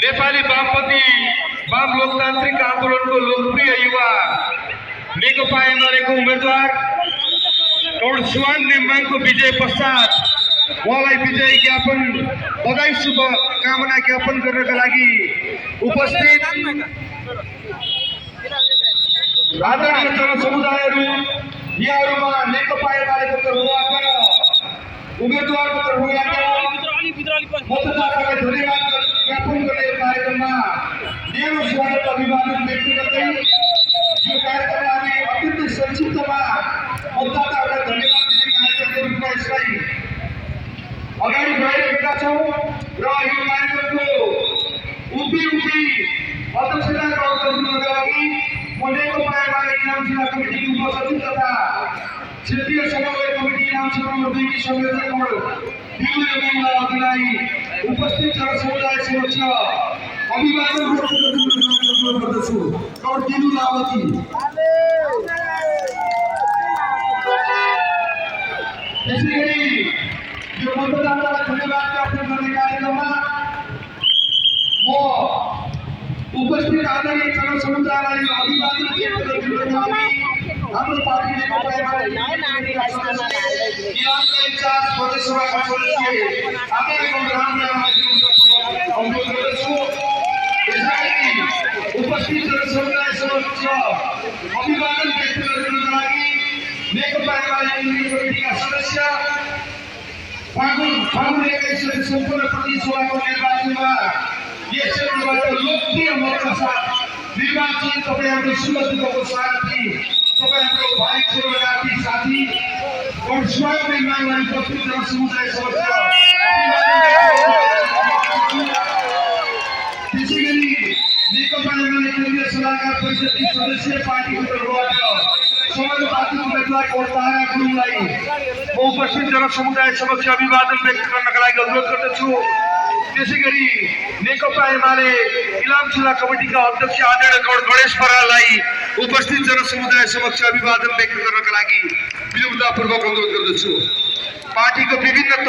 नेपाली वाम लोकतान्त्रिक आन्दोलनको लोकप्रिय युवा नेकपा एमालेको उम्मेदवार कौड सुवान नेम्बाङको विजय पश्चात उहाँलाई विजय ज्ञापन बधाई शुभकामना ज्ञापन गर्नका लागि उपस्थित आदरणीय जनसमुदायहरू, यहाँहरूमा नेकपा एमालेको तर्फबाट उम्मेदवारको तर्फबाट मतदातालाई धन्यवाद ज्ञापन गर्ने कार्यक्रममा मेरो स्वागत अभिवादन व्यक्त गर्दै यो कार्यक्रममा हामी अत्यन्तै संक्षिप्तमा मतदाताहरूलाई धन्यवाद दिने कार्यक्रमको रूपमा यसलाई अगाडि बढाइरहेका छौँ र यो कार्यक्रमको उभिउभी अध्यक्षता गर्नका लागि म नेकपा एमाले इनाम जिल्ला कमिटीको उपसचिव तथा क्षेत्रीय समन्वय कमिटी इनाम क्षेत्र नम्बर 2 की संयोजक अघिलाई उपस्थित जनसमुदाय समक्ष अभिवादन गर्दछु। कौड दिनु लावती यसैगरी यो मतदातालाई धन्यवाद ज्ञापन गर्ने कार्यक्रममा म उपस्थित आदरणीय जनसमुदायलाई अभिवादन व्यक्त गर्नका लागि हाम्रो पार्टी नेकपा एमाले प्रदेशसभाका सदस्य आदरणीय रामलाई अनुरोध गर्दछु। यसैगरी उपस्थित जनसमुदाय समक्ष अभिवादन व्यक्त गर्नका लागि नेकपा एमाले कमिटीका सदस्य फागुन 21 सम्पूर्ण प्रतिनिधिसभाको निर्वाचनमा यस क्षेत्रबाट लोकप्रिय मतका साथ निर्वाचित तपाईहरुको सुमधुरको साथी तपाईहरुको भाइ छोराकी साथी कौड सुवान नेम्बाङलाई उपस्थित जनसमुदाय समक्ष त्यसैगरी नेकपा एमाले केन्द्रीय सल्लाहकार परिषदकी सदस्य पार्टीको तर्फबाट समानुपातिक उम्मेदवार कौड तारा गुरुङलाई म उपस्थित जनसमुदाय समक्ष अभिवादन व्यक्त गर्नका लागि अनुरोध गर्दछु। त्यसैगरी नेकपा एमाले इलाम जिल्ला कमिटीका अध्यक्ष आदरणीय कौड गणेश बराललाई उपस्थित जनसमुदाय समक्ष अभिवादन व्यक्त गर्नका लागि विनम्रतापूर्वक अनुरोध गर्दछु। पार्टीको विभिन्न